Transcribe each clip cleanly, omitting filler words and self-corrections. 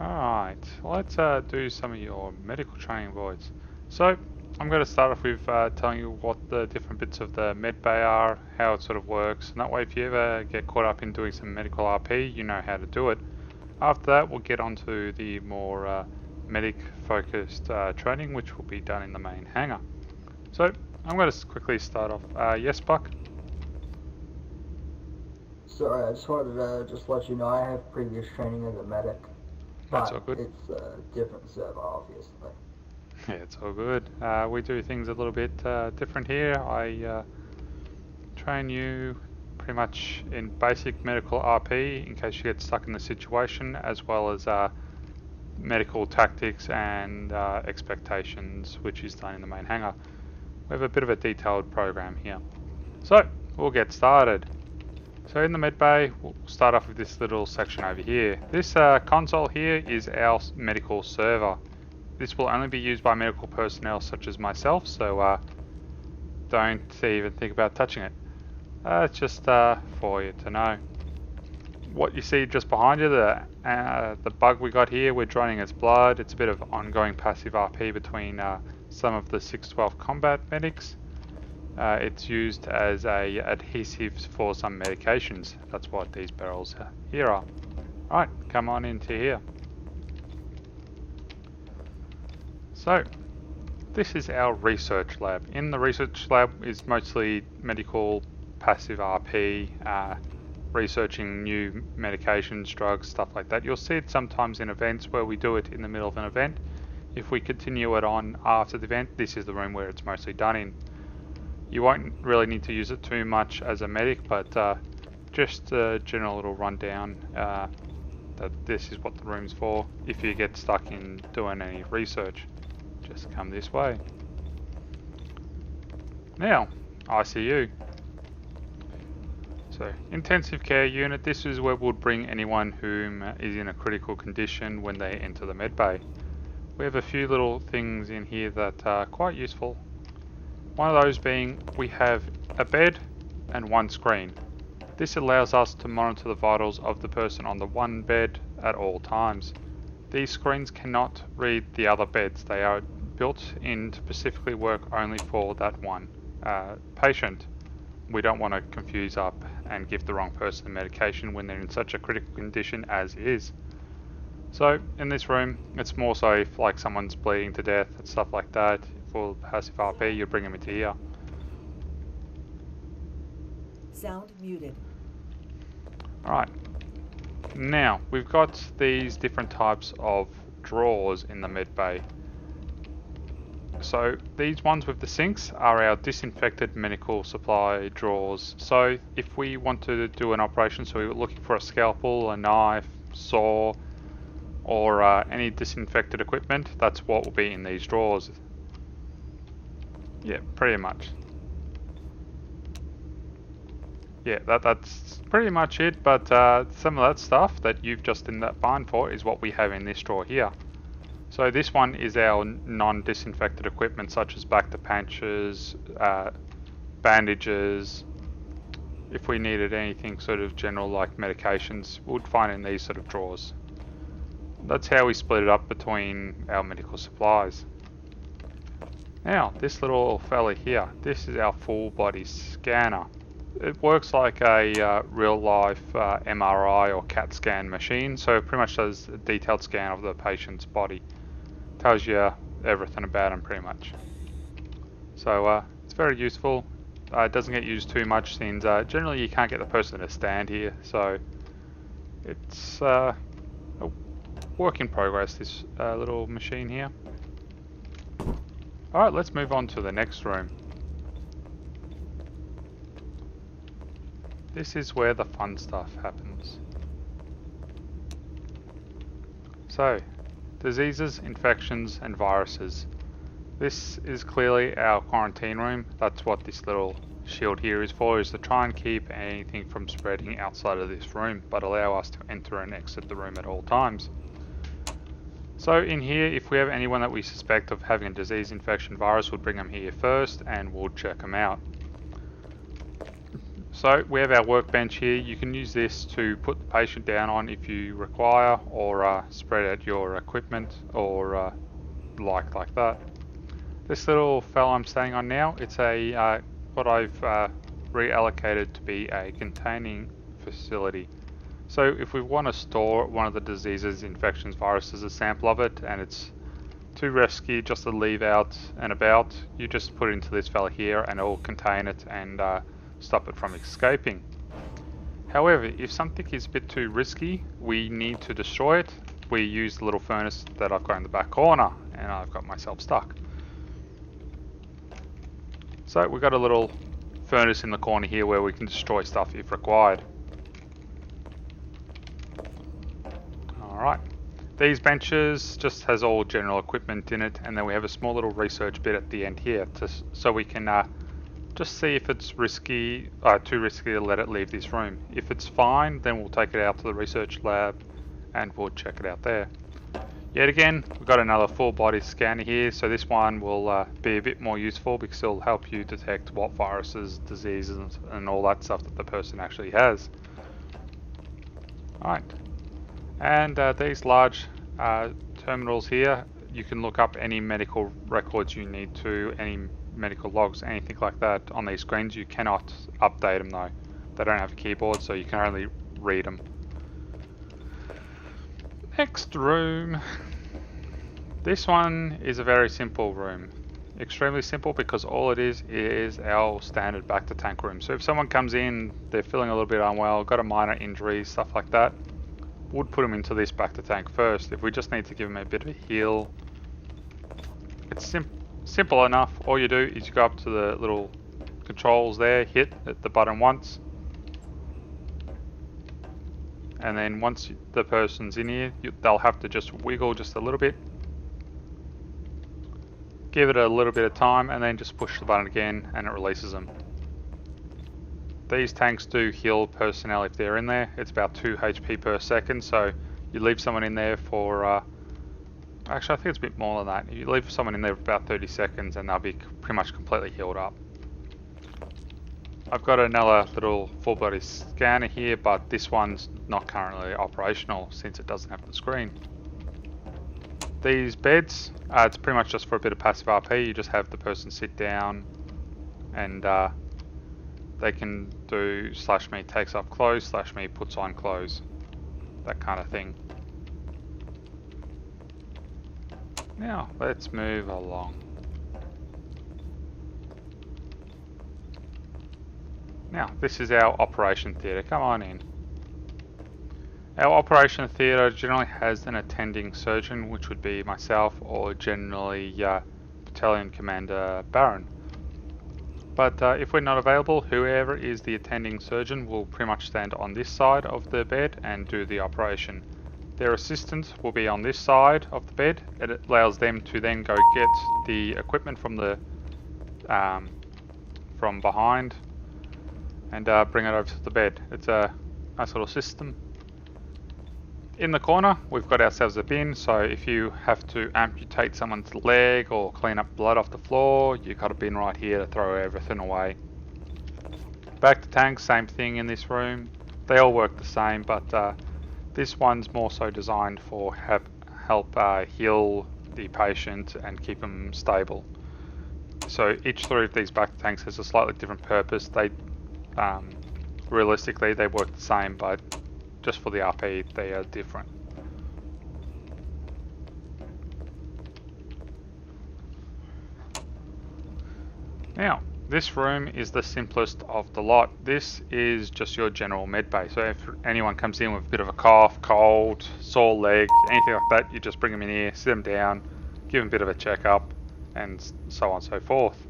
Alright, let's do some of your medical training voids. So, I'm going to start off with telling you what the different bits of the med bay are, how it sort of works, and that way if you ever get caught up in doing some medical RP, you know how to do it. After that, we'll get on to the more medic focused training, which will be done in the main hangar. So, I'm going to quickly start off. Yes, Buck? Sorry, I just wanted to let you know I have previous training as a medic, That's all but good. it's a different server, obviously. Yeah, it's all good. We do things a little bit different here. I train you pretty much in basic medical RP in case you get stuck in the situation, as well as medical tactics and expectations, which is done in the main hangar. We have a bit of a detailed program here. So, we'll get started. So in the med bay, we'll start off with this little section over here. This console here is our medical server. This will only be used by medical personnel such as myself, so don't even think about touching it. It's just for you to know. What you see just behind you, the bug we got here, we're draining its blood. It's a bit of ongoing passive RP between some of the 612 combat medics. It's used as a adhesive for some medications. That's what these barrels here are. Alright, come on into here. So, this is our research lab. In the research lab is mostly medical passive RP, researching new medications, drugs, stuff like that. You'll see it sometimes in events where we do it in the middle of an event. If we continue it on after the event, this is the room where it's mostly done in. You won't really need to use it too much as a medic, but just a general little rundown that this is what the room's for if you get stuck in doing any research. Just come this way. Now, ICU. So, intensive care unit, this is where we'll bring anyone whom is in a critical condition when they enter the med bay. We have a few little things in here that are quite useful. One of those being we have a bed and one screen. This allows us to monitor the vitals of the person on the one bed at all times. These screens cannot read the other beds. They are built in to specifically work only for that one patient. We don't want to confuse up and give the wrong person the medication when they're in such a critical condition as is. So in this room, it's more so if like someone's bleeding to death and stuff like that. For passive RP, you bring them into here. Sound muted. Alright. Now, we've got these different types of drawers in the med bay. So, these ones with the sinks are our disinfected medical supply drawers. So, if we want to do an operation, so we were looking for a scalpel, a knife, saw, or any disinfected equipment, that's what will be in these drawers. Yeah, pretty much. Yeah, that's pretty much it, but some of that stuff that you've just in that barn for is what we have in this drawer here. So this one is our non-disinfected equipment such as back to punches, bandages. If we needed anything sort of general like medications, we'd find in these sort of drawers. That's how we split it up between our medical supplies. Now, this little fella here, this is our full body scanner. It works like a real life MRI or CAT scan machine, so it pretty much does a detailed scan of the patient's body. Tells you everything about him pretty much. So it's very useful. It doesn't get used too much since generally you can't get the person to stand here, so it's a work in progress, this little machine here. Alright, let's move on to the next room. This is where the fun stuff happens. So, diseases, infections, and viruses. This is clearly our quarantine room. That's what this little shield here is for, is to try and keep anything from spreading outside of this room, but allow us to enter and exit the room at all times. So in here, if we have anyone that we suspect of having a disease, infection, virus, we'll bring them here first and we'll check them out. So we have our workbench here. You can use this to put the patient down on if you require, or spread out your equipment, or like that. This little fella I'm standing on now, it's a what I've reallocated to be a containing facility. So if we want to store one of the diseases, infections, viruses, a sample of it, and it's too risky just to leave out and about, you just put it into this fella here and it will contain it and stop it from escaping. However, if something is a bit too risky, we need to destroy it. We use the little furnace that I've got in the back corner, and I've got myself stuck. So we've got a little furnace in the corner here where we can destroy stuff if required. Alright, these benches just has all general equipment in it, and then we have a small little research bit at the end here so we can just see if it's risky, too risky to let it leave this room. If it's fine, then we'll take it out to the research lab and we'll check it out there. Yet again, we've got another full body scanner here, so this one will be a bit more useful because it'll help you detect what viruses, diseases and all that stuff that the person actually has. Alright, and these large terminals here, you can look up any medical records you need to, any medical logs, anything like that on these screens. You cannot update them though. They don't have a keyboard, so you can only read them. Next room. This one is a very simple room. Extremely simple because all it is our standard back to tank room. So if someone comes in, they're feeling a little bit unwell, got a minor injury, stuff like that, would put them into this back to tank first. If we just need to give them a bit of a heal, it's simple enough. All you do is you go up to the little controls there, hit the button once, and then once the person's in here, they'll have to just wiggle just a little bit, give it a little bit of time, and then just push the button again and it releases them. These tanks do heal personnel if they're in there. It's about 2 HP per second, so you leave someone in there for actually I think it's a bit more than that. You leave someone in there for about 30 seconds and they'll be pretty much completely healed up. I've got another little full body scanner here, but this one's not currently operational since it doesn't have the screen. These beds, it's pretty much just for a bit of passive RP. You just have the person sit down and they can do /me takes off clothes, /me puts on clothes, that kind of thing. Now let's move along. Now this is our operation theatre. Come on in. Our operation theatre generally has an attending surgeon, which would be myself, or generally Battalion Commander Baron. But if we're not available, whoever is the attending surgeon will pretty much stand on this side of the bed and do the operation. Their assistant will be on this side of the bed. It allows them to then go get the equipment from the from behind and bring it over to the bed. It's a nice little system. In the corner, we've got ourselves a bin, so if you have to amputate someone's leg or clean up blood off the floor, you've got a bin right here to throw everything away. Back to tanks, same thing in this room. They all work the same, but this one's more so designed for help heal the patient and keep them stable. So each three of these back tanks has a slightly different purpose. They realistically they work the same, but just for the RP they are different. Now this room is the simplest of the lot. This is just your general med bay. So if anyone comes in with a bit of a cough, cold, sore leg, anything like that, you just bring them in here, sit them down, give them a bit of a checkup, and so on and so forth.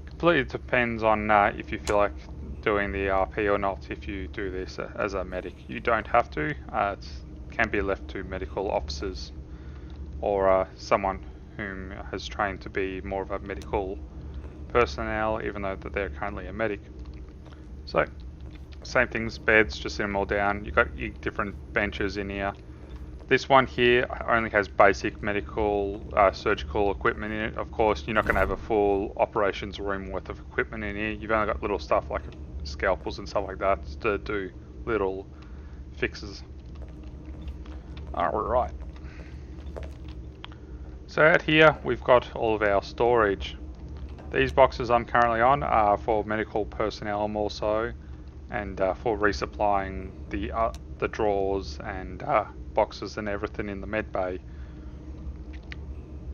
Completely depends on if you feel like doing the RP or not. If you do this as a medic, you don't have to. It can be left to medical officers or someone whom has trained to be more of a medical personnel, even though that they're currently a medic. So same things, beds, just sit them all down. You've got your different benches in here. This one here only has basic medical surgical equipment in it. Of course, you're not going to have a full operations room worth of equipment in here. You've only got little stuff like scalpels and stuff like that to do little fixes. Alright. So out here we've got all of our storage. These boxes I'm currently on are for medical personnel more so, and for resupplying the drawers and boxes and everything in the med bay.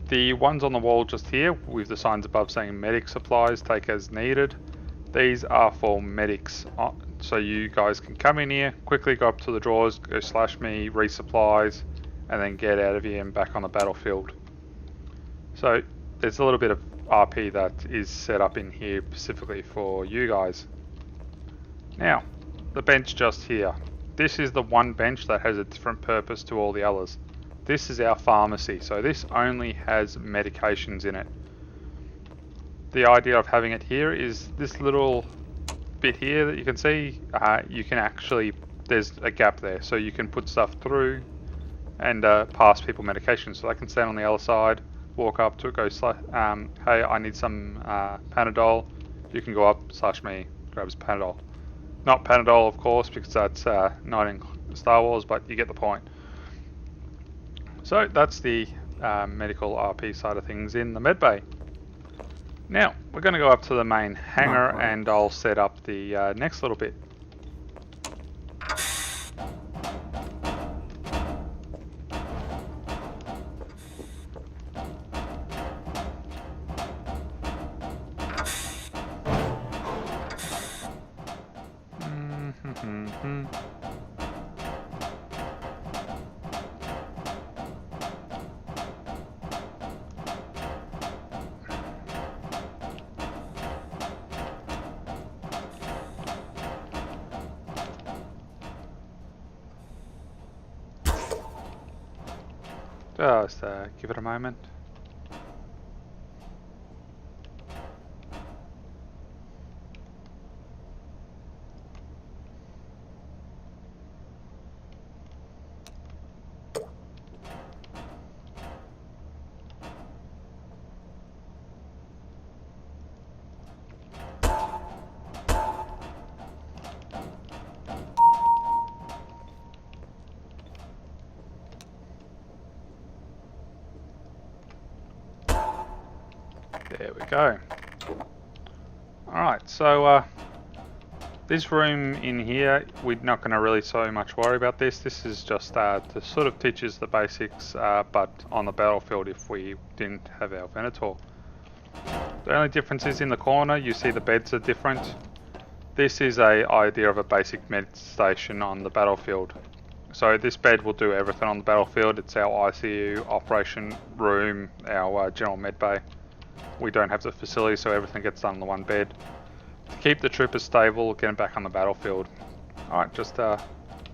The ones on the wall just here with the signs above saying medic supplies take as needed, these are for medics, so you guys can come in here, quickly go up to the drawers, go /me, resupplies, and then get out of here and back on the battlefield. So there's a little bit of RP that is set up in here specifically for you guys. Now, the bench just here. This is the one bench that has a different purpose to all the others. This is our pharmacy, so this only has medications in it. The idea of having it here is this little bit here that you can see, you can actually, there's a gap there, so you can put stuff through and pass people medication. So they can stand on the other side, walk up to it, go, hey, I need some Panadol. You can go up, /me, grabs Panadol. Not Panadol, of course, because that's not in Star Wars, but you get the point. So that's the medical RP side of things in the medbay. Now, we're going to go up to the main hangar and I'll set up the next little bit. Just give it a moment. There we go. Alright, so this room in here, we're not going to really so much worry about this. This is just to sort of teach us the basics, but on the battlefield if we didn't have our Venator. The only difference is in the corner, you see the beds are different. This is an idea of a basic med station on the battlefield. So this bed will do everything on the battlefield. It's our ICU, operation room, our general med bay. We don't have the facility, so everything gets done on the one bed. To keep the troopers stable, get them back on the battlefield. Alright, just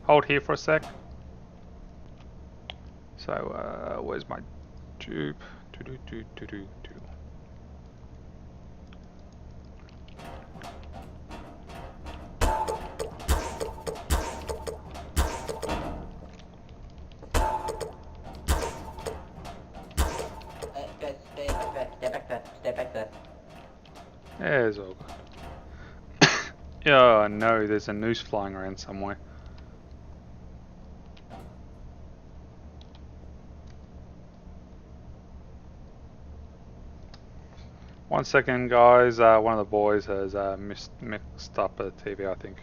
hold here for a sec. So, where's my tube? Step back there. There's all good. Oh no, there's a noose flying around somewhere. One second guys, one of the boys has mixed up a TV, I think.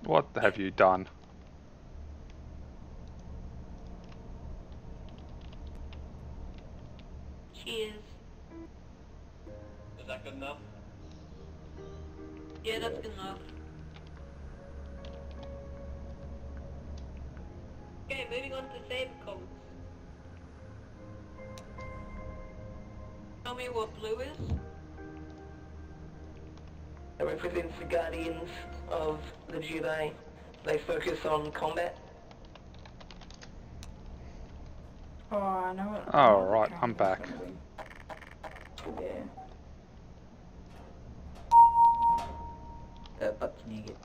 What have you done? Cheers. Is that good enough? Yeah, that's good enough. Okay, moving on to save codes. Tell me what blue is. It represents the guardians of the Jedi. They focus on combat. Oh, I know it. Oh, right, I'm back. Yeah. What can you get?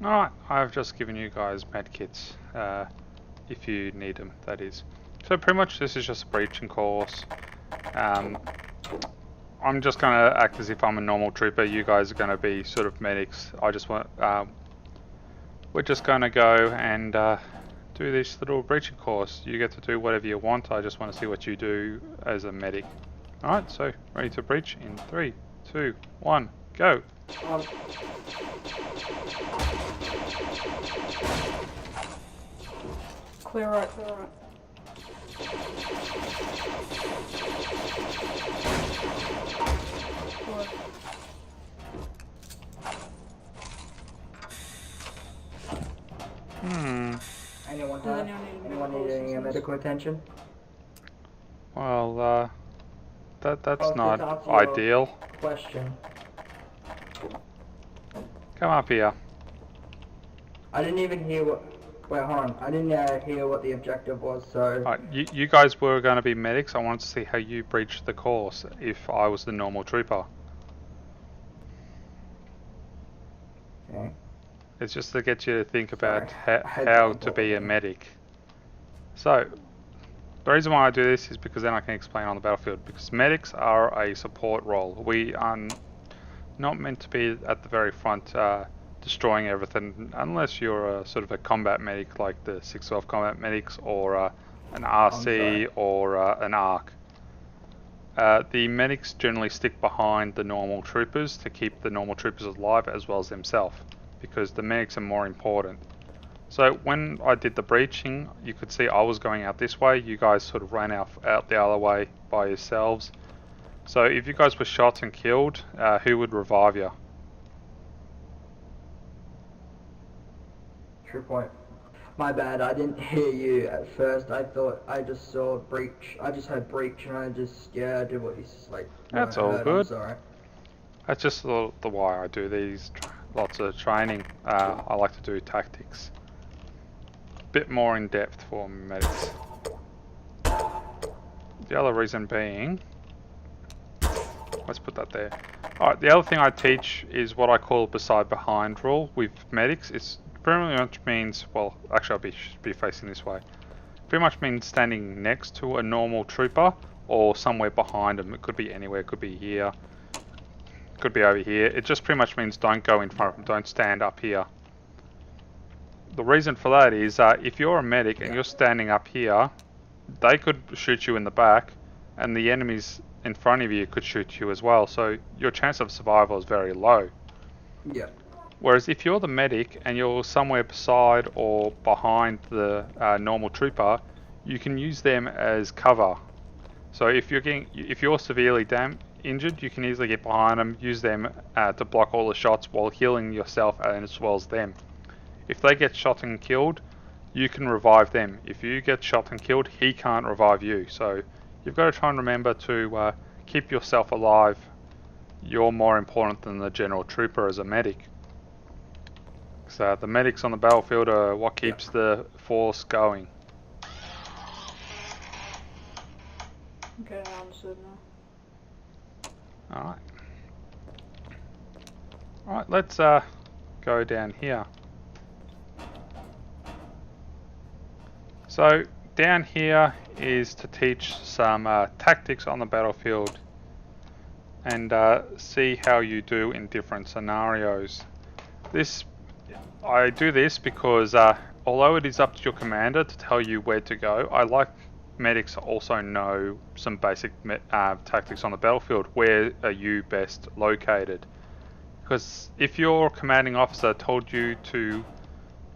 Alright, I've just given you guys medkits, if you need them, that is. So pretty much this is just a breaching course. I'm just going to act as if I'm a normal trooper, you guys are going to be sort of medics. I just want, we're just going to go and do this little breaching course. You get to do whatever you want, I just want to see what you do as a medic. Alright, so ready to breach in 3, 2, 1, go! Clear right, clear right. Clear. Anyone Does have? anyone need Anyone medical need any assistance? medical attention? Well, that's Oh, not to answer your ideal. Question. Come up here. I didn't even hear what. Wait, hold on. I didn't hear what the objective was, so. Alright, you guys were going to be medics. I wanted to see how you breached the course if I was the normal trooper. Okay. It's just to get you to think about Sorry, I how don't to be a know. medic. So, the reason why I do this is because then I can explain on the battlefield. Because medics are a support role. We are not meant to be at the very front destroying everything unless you're a sort of a combat medic like the 612 combat medics or an RC or an ARC. The medics generally stick behind the normal troopers to keep the normal troopers alive as well as themselves, because the medics are more important. So when I did the breaching, you could see I was going out this way, you guys sort of ran out the other way by yourselves. So if you guys were shot and killed, who would revive you? True point. My bad, I didn't hear you at first. I thought I just saw breach. I just heard breach and I just, yeah, I did what you like. That's what I all heard. good. I'm sorry. That's just the why I do these, lots of training. I like to do tactics. Bit more in depth for medics. The other reason being, let's put that there. Alright, the other thing I teach is what I call beside behind rule with medics. It's pretty much means, well, actually I'll be facing this way. Pretty much means standing next to a normal trooper or somewhere behind them. It could be anywhere, it could be here, could be over here. It just pretty much means don't go in front of them, don't stand up here. The reason for that is if you're a medic and you're standing up here, they could shoot you in the back and the enemies in front of you could shoot you as well, so your chance of survival is very low. Yeah. Whereas if you're the medic and you're somewhere beside or behind the normal trooper, you can use them as cover. So if you're severely injured, you can easily get behind them, use them to block all the shots while healing yourself as well as them. If they get shot and killed, you can revive them. If you get shot and killed, he can't revive you. So you've got to try and remember to keep yourself alive. You're more important than the general trooper as a medic. So the medics on the battlefield are what keeps the force going. Okay, I understood now. Alright. Alright, let's go down here. So down here is to teach some tactics on the battlefield and see how you do in different scenarios. I do this because although it is up to your commander to tell you where to go, I like medics to also know some basic tactics on the battlefield. Where are you best located? Because if your commanding officer told you to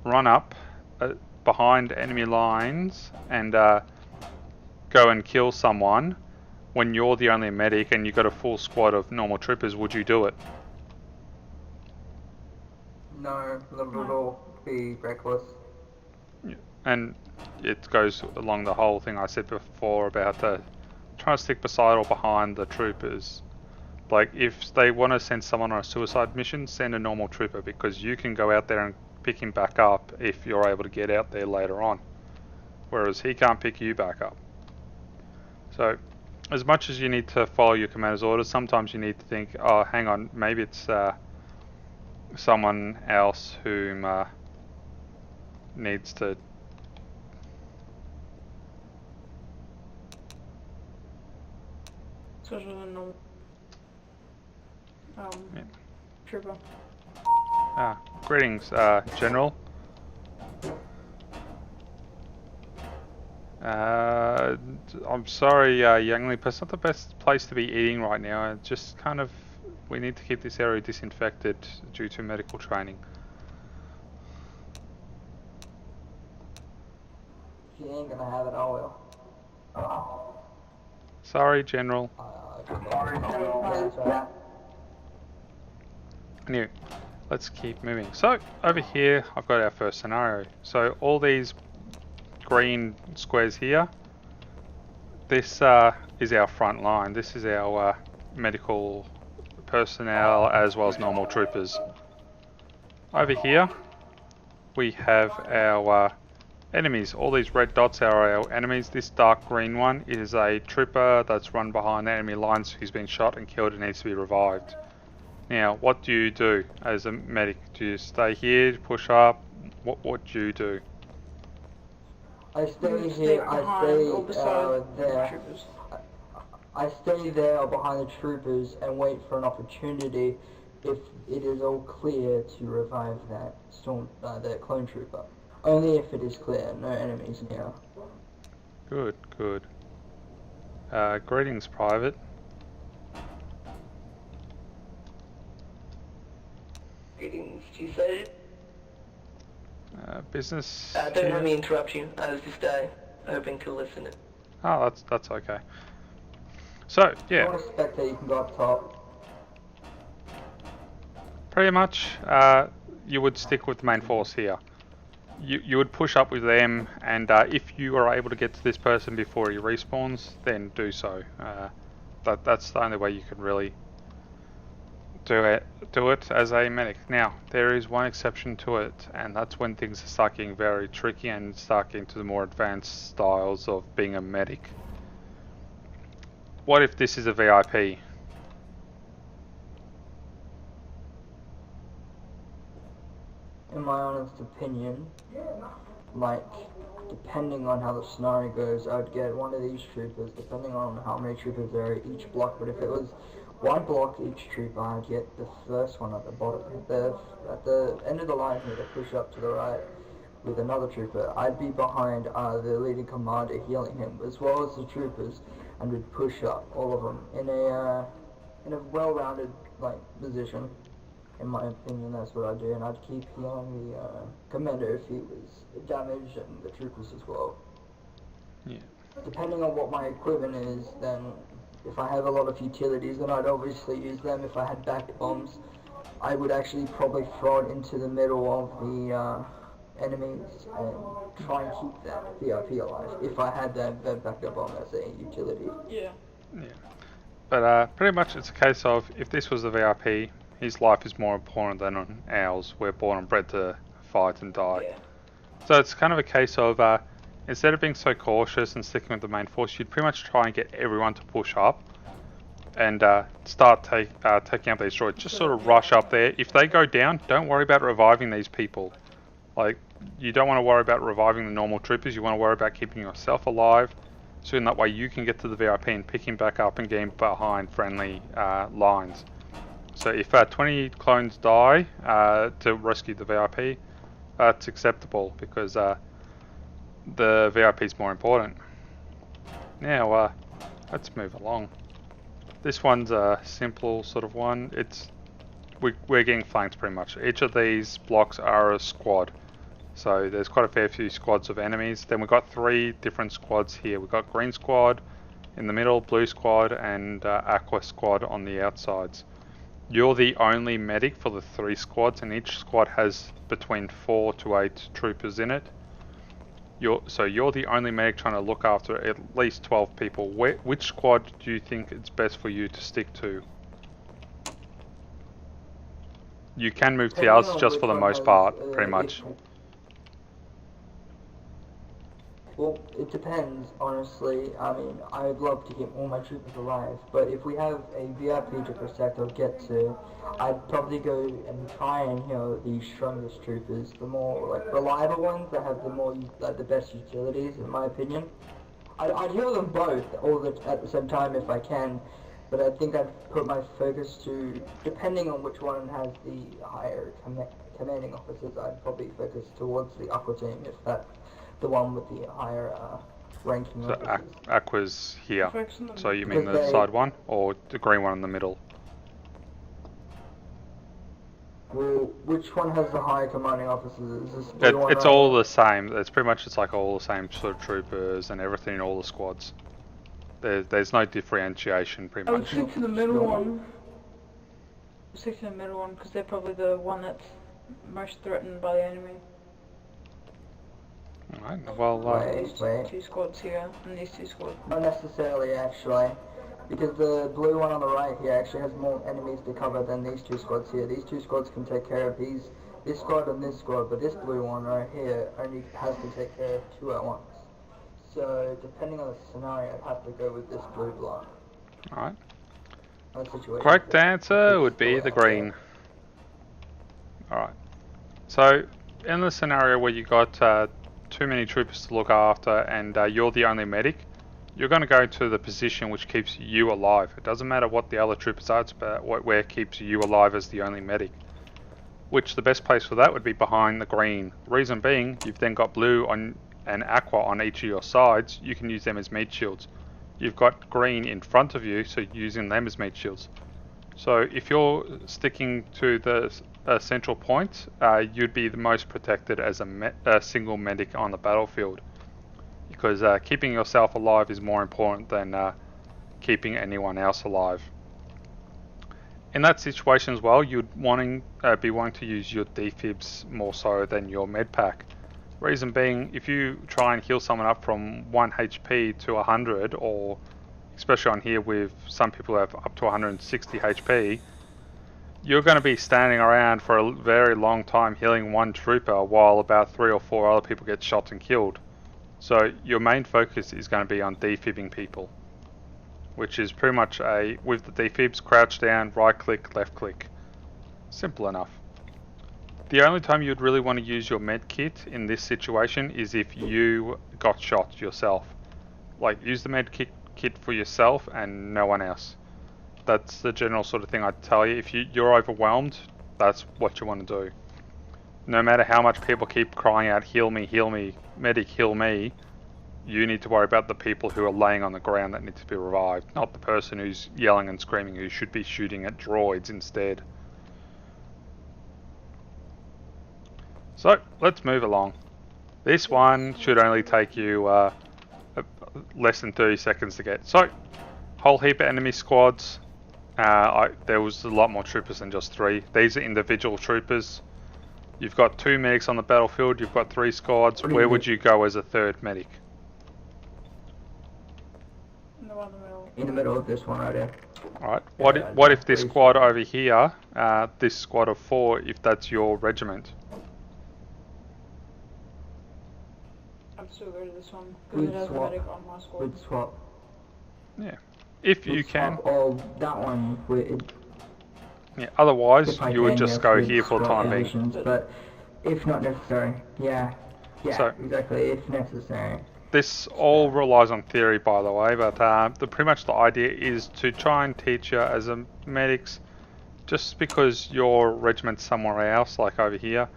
run up behind enemy lines and go and kill someone when you're the only medic and you've got a full squad of normal troopers, would you do it? No, not at all. Be reckless. And it goes along the whole thing I said before about trying to stick beside or behind the troopers. Like if they want to send someone on a suicide mission, send a normal trooper, because you can go out there and pick him back up if you're able to get out there later on, whereas he can't pick you back up. So as much as you need to follow your commander's orders, sometimes you need to think, oh hang on, maybe it's someone else whom needs to. Especially a normal Yeah. trooper. Greetings, General. I'm sorry, youngling, but it's not the best place to be eating right now. Just kind of, we need to keep this area disinfected due to medical training. If you ain't gonna have it, I will. Sorry, General. Yeah. Anyway, let's keep moving. So, over here, I've got our first scenario. So, all these green squares here, this is our front line. This is our medical personnel as well as normal troopers. Over here, we have our enemies. All these red dots are our enemies. This dark green one is a trooper that's run behind enemy lines who's been shot and killed and needs to be revived. Now, what do you do as a medic? Do you stay here, push up? What do you do? I stay You here, behind I or stay beside the there. troopers. I stay there behind the troopers and wait for an opportunity if it is all clear to revive that that clone trooper. Only if it is clear, no enemies near. Good, good. Greetings, Private. Greetings, Chief Sergeant. Business. Don't let me interrupt you. I was just hoping to listen. Oh, that's okay. So, If you yeah, want to spectate, you can go up top. pretty much you would stick with the main force here. You would push up with them, and if you are able to get to this person before he respawns, then do so. That's the only way you can really do it as a medic. Now, there is one exception to it, and that's when things start getting very tricky and start getting to the more advanced styles of being a medic. What if this is a VIP? In my honest opinion, like, depending on how the scenario goes, I would get one of these troopers, depending on how many troopers there are each block, but if it was one block each trooper, I'd get the first one at the bottom, at the end of the line here to push up to the right with another trooper. I'd be behind the leading commander healing him, as well as the troopers, and would push up, all of them, in a well-rounded, like, position. In my opinion, that's what I'd do, and I'd keep healing the commander if he was damaged, and the troopers as well. Yeah. Depending on what my equipment is, then if I have a lot of utilities, then I'd obviously use them. If I had back bombs, I would actually probably throw it into the middle of the enemies and try and keep that VIP alive. If I had that backup bomb as a utility. Yeah. Yeah. But pretty much it's a case of, if this was a VIP, his life is more important than ours. We're born and bred to fight and die. Yeah. So it's kind of a case of, instead of being so cautious and sticking with the main force, you'd pretty much try and get everyone to push up and start taking out these droids. Just sort of rush up there. If they go down, don't worry about reviving these people. Like, you don't want to worry about reviving the normal troopers, you want to worry about keeping yourself alive, so in that way you can get to the VIP and pick him back up and get him behind friendly lines. So if 20 clones die to rescue the VIP, that's acceptable, because the VIP is more important. Now, let's move along. This one's a simple sort of one. We're getting flanked pretty much. Each of these blocks are a squad. So there's quite a fair few squads of enemies. Then we've got 3 different squads here. We've got green squad in the middle, blue squad, and aqua squad on the outsides. You're the only medic for the 3 squads, and each squad has between 4 to 8 troopers in it. So you're the only medic trying to look after at least 12 people. Which squad do you think it's best for you to stick to? You can move to the others just for the most part, pretty much. Well, it depends, honestly. I mean, I'd love to keep all my troopers alive, but if we have a VIP to protect or get to, I'd probably go and try and heal the strongest troopers, the more like reliable ones that have the more like the best utilities, in my opinion. I'd heal them both at the same time if I can, but I think I'd put my focus to, depending on which one has the higher commanding officers, I'd probably focus towards the Aqua team if that's the one with the higher ranking So officers. Aqua's here. Focus on them. So you mean Because the they- side one or the green one in the middle? Well, which one has the higher commanding officers? Is this blue one It's right all here? the same. It's pretty much just like all the same sort of troopers and everything in all the squads. There's no differentiation pretty I would much. stick to the middle one. Stick to the middle one because they're probably the one that's most threatened by the enemy. Alright, well, Wait. Two squads here and these two squads. Not necessarily, actually. Because the blue one on the right here actually has more enemies to cover than these two squads here. These two squads can take care of this squad and this squad, but this blue one right here only has to take care of two at once. So, depending on the scenario, I'd have to go with this blue block. alright. On the situation. Correct answer would be the green. Alright. So, in the scenario where you got too many troopers to look after and you're the only medic, you're going to go to the position which keeps you alive. It doesn't matter what the other troopers are, it's about where keeps you alive as the only medic. Which the best place for that would be behind the green. Reason being, you've then got blue and aqua on each of your sides. You can use them as meat shields. You've got green in front of you, so using them as meat shields. So if you're sticking to the central point, you'd be the most protected as a single medic on the battlefield. Because keeping yourself alive is more important than keeping anyone else alive. In that situation as well, you'd be wanting to use your defibs more so than your med pack. Reason being, if you try and heal someone up from 1 HP to 100, or especially on here with some people who have up to 160 HP, you're going to be standing around for a very long time healing one trooper while about 3 or 4 other people get shot and killed. So your main focus is going to be on defibbing people, which is pretty much with the defibs, crouch down, right click, left click. Simple enough. The only time you'd really want to use your med kit in this situation is if you got shot yourself. Like, use the med kit for yourself and no one else. That's the general sort of thing I'd tell you. If you're overwhelmed, that's what you want to do. No matter how much people keep crying out, heal me, medic, heal me, you need to worry about the people who are laying on the ground that need to be revived, not the person who's yelling and screaming who should be shooting at droids instead. So, let's move along. This one should only take you less than 30 seconds to get. So, whole heap of enemy squads. There was a lot more troopers than just 3. These are individual troopers. You've got 2 medics on the battlefield, you've got 3 squads. Where would you go as a 3rd medic? In the one in the middle. In the middle of this one right here. Alright, what if this squad over here, this squad of 4, if that's your regiment? I'd still go to this one because it has a medic on my squad. We'd swap. Yeah, if you can. Oh, that one. Yeah, otherwise If I you would can, just yes, go we'd here for the swap time being. positions, but if not necessary, yeah, So- exactly, if necessary. This all relies on theory, by the way, but pretty much the idea is to try and teach you as a medics, just because your regiment's somewhere else, like over here,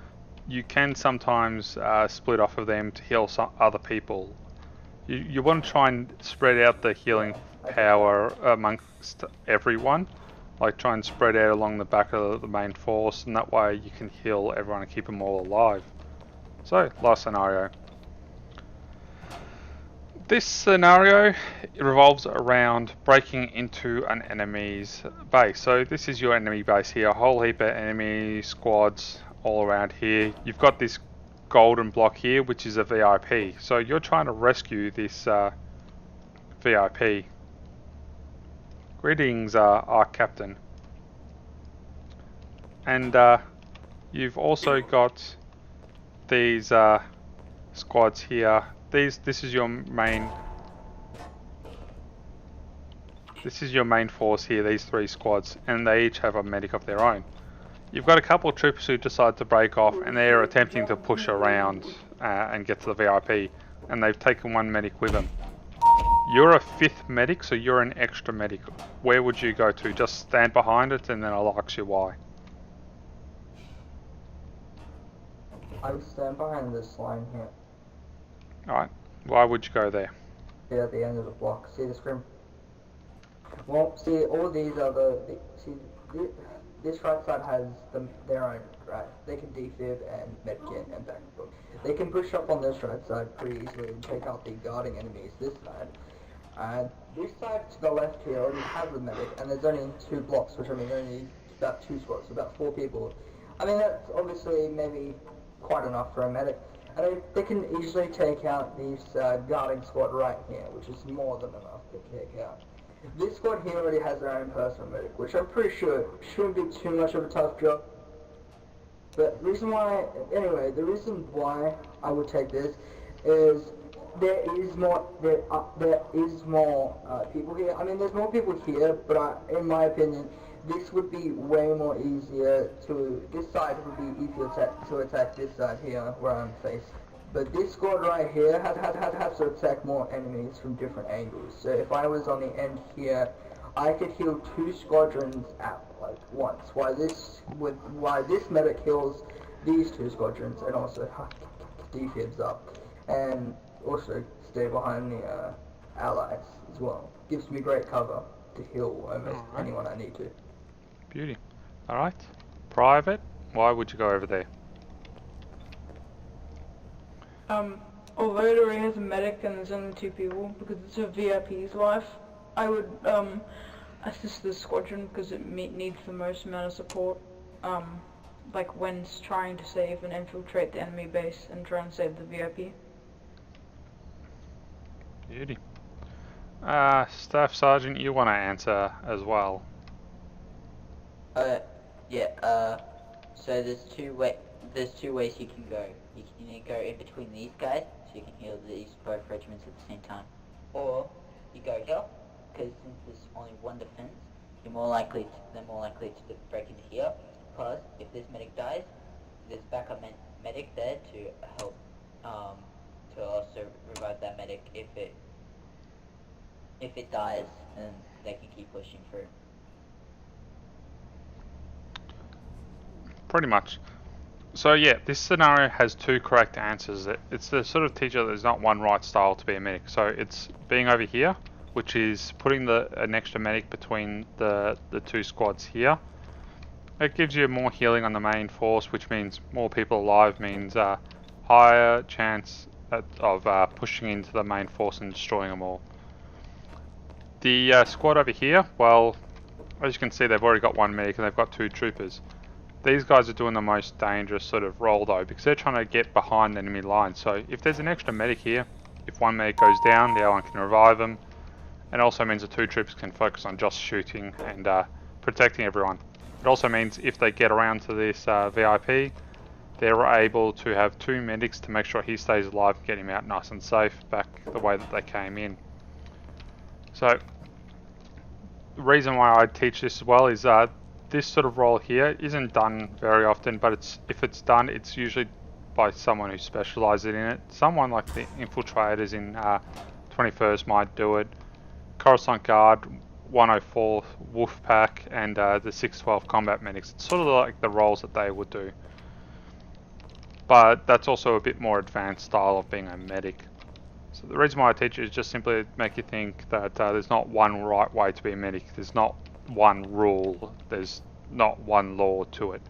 you can sometimes split off of them to heal some other people. You want to try and spread out the healing power amongst everyone, like try and spread out along the back of the main force, and that way you can heal everyone and keep them all alive. So, last scenario. This scenario revolves around breaking into an enemy's base. So this is your enemy base here, a whole heap of enemy squads all around here. You've got this golden block here, which is a VIP. So you're trying to rescue this VIP. Greetings, our captain. And you've also got these squads here this is your main. This is your main force here, these 3 squads, and they each have a medic of their own. You've got a couple of troopers who decide to break off, and they're attempting to push around and get to the VIP, and they've taken 1 medic with them. You're a 5th medic, so you're an extra medic. Where would you go to? Just stand behind it, and then I'll ask you why. I would stand behind this line here. Alright, why would you go there? Here at the end of the block. See the scrim? Well, see, all these are this right side has their own, right? They can defib and medkit and backbook. They can push up on this right side pretty easily and take out the guarding enemies this side. And this side to the left here already has a medic, and there's only 2 blocks, which I mean only about 2 squads, about 4 people. I mean that's obviously maybe quite enough for a medic. And they can easily take out this guarding squad right here, which is more than enough to take out. This squad here already has their own personal medic, which I'm pretty sure shouldn't be too much of a tough job. But the reason why I would take this is there is more people here. I mean, there's more people here, but in my opinion, this would be way more easier this side would be easier to attack this side here where I'm facing. But this squad right here has to attack more enemies from different angles. So if I was on the end here, I could heal 2 squadrons at like once. While this medic heals these 2 squadrons and also defibs up, and also stay behind the allies as well. Gives me great cover to heal almost anyone I need to. Beauty. Alright. Private, why would you go over there? Although it already has a medic and there's only 2 people, because it's a VIP's life, I would assist the squadron because it needs the most amount of support. Like when it's trying to save and infiltrate the enemy base and try and save the VIP. Beauty. Staff Sergeant, you want to answer as well? So there's two ways you can go. You can either go in between these guys, so you can heal both regiments at the same time, or you go here, because since there's only 1 defense, they're more likely to break into here. Plus, if this medic dies, there's backup medic there to help, to also revive that medic if it dies, and they can keep pushing through. Pretty much. So yeah, this scenario has 2 correct answers. It's the sort of teacher there's not one right style to be a medic. So it's being over here, which is putting an extra medic between the 2 squads here. It gives you more healing on the main force, which means more people alive means higher chance of pushing into the main force and destroying them all. The squad over here, well, as you can see, they've already got 1 medic and they've got 2 troopers. These guys are doing the most dangerous sort of role though, because they're trying to get behind the enemy line. So if there's an extra medic here, if 1 medic goes down, the other one can revive them. And it also means the 2 troopers can focus on just shooting and protecting everyone. It also means if they get around to this VIP, they're able to have 2 medics to make sure he stays alive and get him out nice and safe back the way that they came in. So the reason why I teach this as well is this sort of role here isn't done very often, but if it's done, it's usually by someone who specialises in it. Someone like the infiltrators in 21st might do it. Coruscant Guard, 104 Wolfpack, and the 612 Combat Medics. It's sort of like the roles that they would do. But that's also a bit more advanced style of being a medic. So the reason why I teach it is just simply to make you think that there's not one right way to be a medic. There's not one rule, there's not one law to it.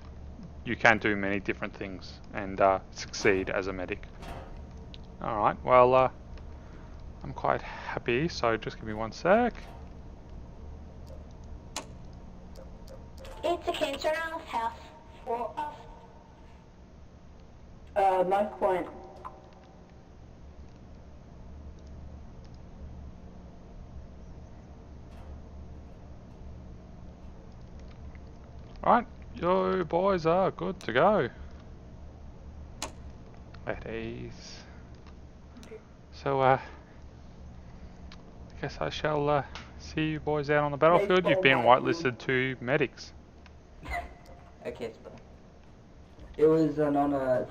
You can do many different things and succeed as a medic. Alright, well I'm quite happy, so just give me 1 sec. It's a cancer house for us. KnifePoint. Alright, you boys are good to go. At ease. So I guess I shall see you boys out on the battlefield. You've been whitelisted to medics. Okay, it's fine. It was on a